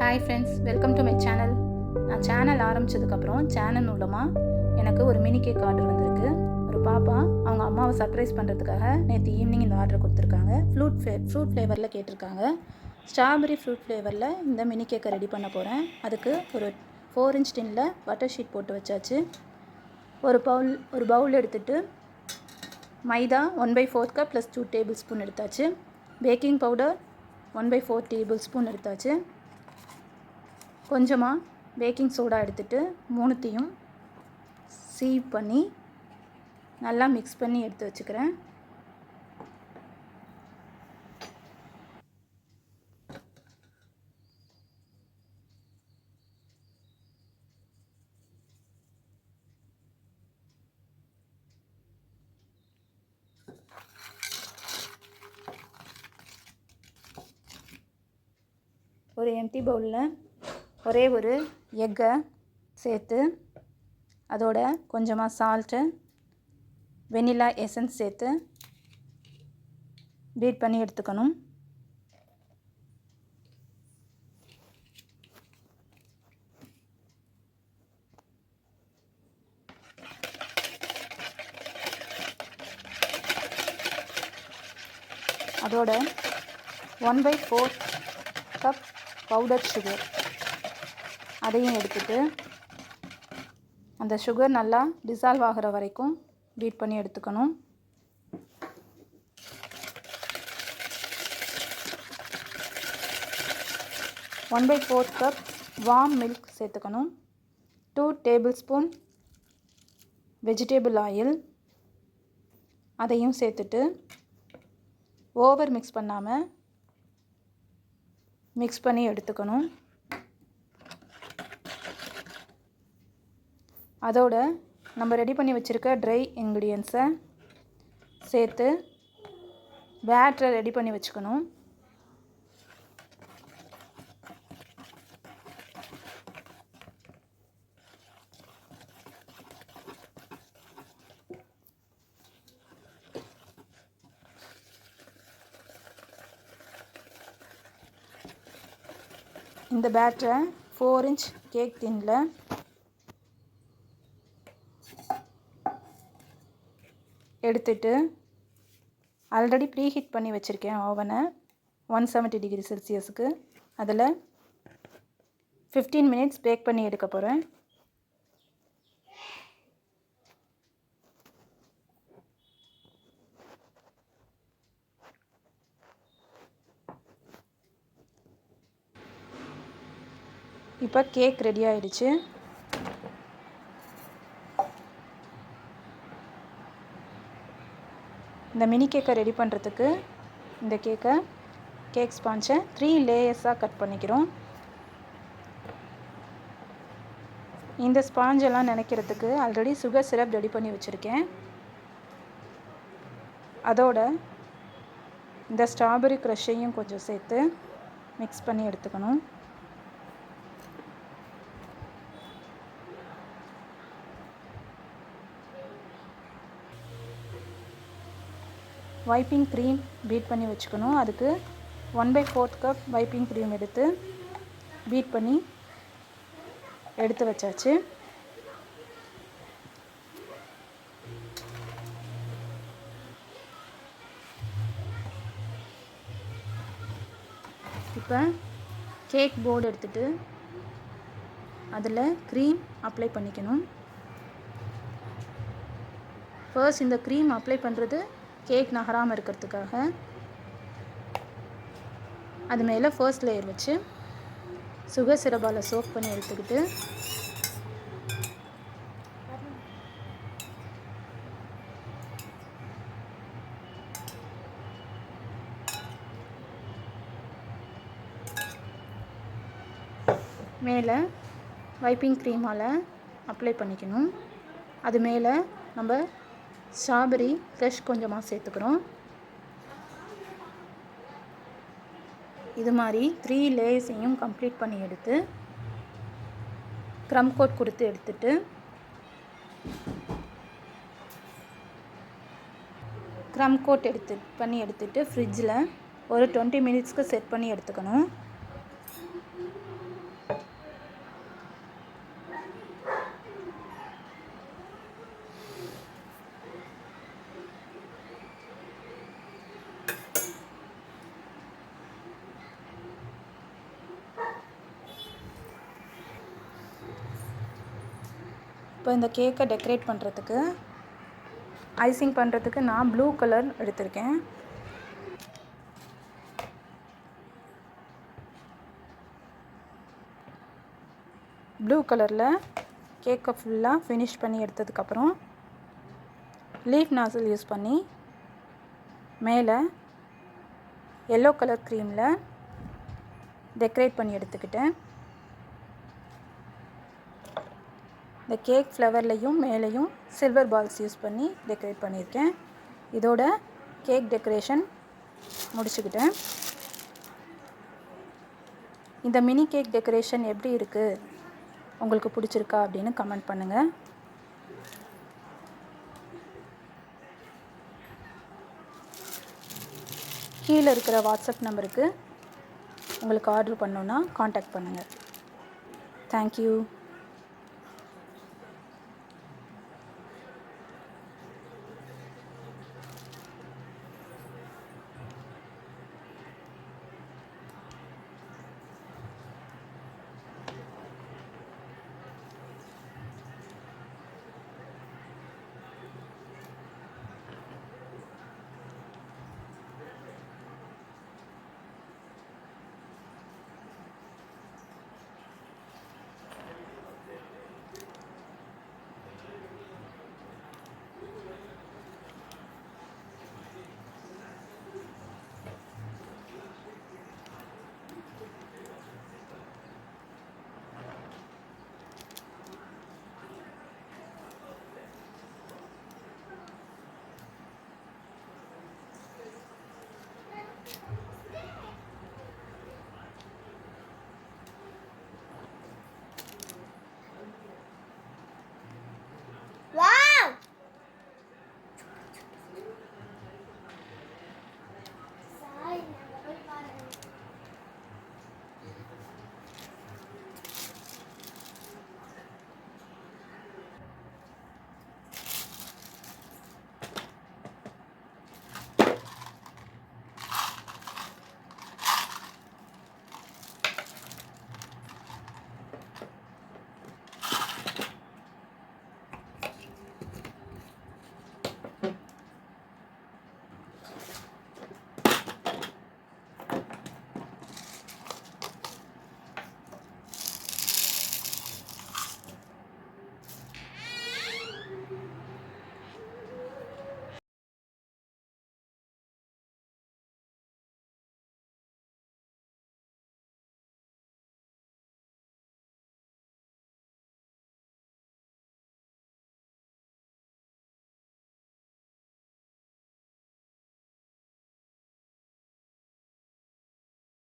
Hi friends, welcome to my channel. நான் channel ஆரம்பித்ததுக்கப்புறம் channel மூலமாக எனக்கு ஒரு மினி கேக் ஆர்டர் வந்திருக்கு. ஒரு பாப்பா அவங்க அம்மாவை சர்ப்ரைஸ் பண்ணுறதுக்காக நேற்று ஈவினிங் இந்த ஆர்டர் கொடுத்துருக்காங்க. ஃப்ரூட் ஃப்ளேவரில் கேட்டிருக்காங்க. ஸ்ட்ராபெரி ஃப்ரூட் ஃப்ளேவரில் இந்த மினி கேக்கை ரெடி பண்ண போகிறேன். அதுக்கு ஒரு 4 inch டின்னில் பட்டர் ஷீட் போட்டு வச்சாச்சு. ஒரு பவுல் எடுத்துகிட்டு மைதா 1/4 கப் ப்ளஸ் 2 டேபிள் ஸ்பூன் எடுத்தாச்சு. பேக்கிங் பவுடர் 1/4 டேபிள் ஸ்பூன் எடுத்தாச்சு. கொஞ்சமாக பேக்கிங் சோடா எடுத்துகிட்டு மூணுத்தையும் சீவ் பண்ணி நல்லா மிக்ஸ் பண்ணி எடுத்து வச்சுக்கிறேன். ஒரு எம்டி பவுலில் ஒரே ஒரு எக்கை சேர்த்து அதோட கொஞ்சமாக சால்ட்டு, வெனிலா எசன்ஸ் சேர்த்து பீட் பண்ணி எடுத்துக்கணும். அதோட 1/4 கப் பவுடர் சுகர் அதையும் எடுத்துட்டு அந்த சுகர் நல்லா டிசால்வ் ஆகிற வரைக்கும் பீட் பண்ணி எடுத்துக்கணும். One by 4 cup warm milk சேர்த்துக்கணும். 2 டேபிள் ஸ்பூன் வெஜிடபிள் ஆயில் அதையும் சேர்த்துட்டு ஓவர் மிக்ஸ் பண்ணாமல் மிக்ஸ் பண்ணி எடுத்துக்கணும். அதோட நம்ம ரெடி பண்ணி வச்சுருக்க ட்ரை இன்க்ரீடியன்ஸை சேர்த்து பேட்டரை ரெடி பண்ணி வச்சுக்கணும். இந்த பேட்டரை 4 inch கேக் டின்னில் எடுத்துட்டு ஆல்ரெடி ப்ரீ ஹீட் பண்ணி வச்சுருக்கேன் ஓவனை 170 டிகிரி செல்சியஸுக்கு. அதில் 15 minutes பேக் பண்ணி எடுக்க போகிறேன். இப்போ கேக் ரெடி ஆகிடுச்சு. இந்த மினி கேக்கை ரெடி பண்ணுறதுக்கு இந்த கேக் ஸ்பான்ச்சை 3 லேயர்ஸாக கட் பண்ணிக்கிறோம். இந்த ஸ்பாஞ்செல்லாம் நினைக்கிறதுக்கு ஆல்ரெடி சுகர் சிரப் ரெடி பண்ணி வச்சுருக்கேன். அதோட இந்த ஸ்ட்ராபெரி க்ரஷையும் கொஞ்சம் சேர்த்து மிக்ஸ் பண்ணி எடுத்துக்கணும். வைப்பிங் க்ரீம் பீட் பண்ணி வச்சுக்கணும். அதுக்கு 1/4 கப் வைப்பிங் க்ரீம் எடுத்து பீட் பண்ணி எடுத்து வச்சாச்சு. இப்போ கேக் போர்டு எடுத்துகிட்டு அதில் க்ரீம் அப்ளை பண்ணிக்கணும். ஃபர்ஸ்ட் இந்த க்ரீம் அப்ளை பண்ணுறது கேக் நகராமல் இருக்கிறதுக்காக. அது மேலே ஃபர்ஸ்ட் லேயர் வச்சு சுகர் சிரப்பால் சோக் பண்ணி எடுத்துக்கிட்டு மேலே வைப்பிங் க்ரீமால் அப்ளை பண்ணிக்கணும். அது மேலே நம்ம ஸ்ட்ராபெரி ஃப்ரெஷ் கொஞ்சமாக சேர்த்துக்கிறோம். இது மாதிரி 3 லேயர்ஸையும் கம்ப்ளீட் பண்ணி எடுத்து க்ரம் கோட் கொடுத்து எடுத்துட்டு எடுத்துட்டு ஃப்ரிட்ஜில் ஒரு 20 minutesக்கு செட் பண்ணி எடுத்துக்கணும். இப்போ இந்த கேக்கை டெக்கரேட் பண்ணுறதுக்கு ஐசிங் பண்ணுறதுக்கு நான் ப்ளூ கலர் எடுத்திருக்கேன். ப்ளூ கலரில் கேக்கை ஃபுல்லாக ஃபினிஷ் பண்ணி எடுத்ததுக்கப்புறம் லீஃப் நாசில் யூஸ் பண்ணி மேலே எல்லோ கலர் க்ரீமில் டெக்கரேட் பண்ணி எடுத்துக்கிட்டேன். இந்த கேக் ஃப்ளவர்லேயும் மேலேயும் சில்வர் பால்ஸ் யூஸ் பண்ணி டெக்கரேட் பண்ணியிருக்கேன். இதோட கேக் டெக்கரேஷன் முடிச்சுக்கிட்டேன். இந்த மினி கேக் டெக்கரேஷன் எப்படி இருக்குது, உங்களுக்கு பிடிச்சிருக்கா அப்படின்னு கமெண்ட் பண்ணுங்கள். கீழே இருக்கிற வாட்ஸ்அப் நம்பருக்கு உங்களுக்கு ஆர்டர் பண்ணணுன்னா காண்டாக்ட் பண்ணுங்கள். தேங்க்யூ.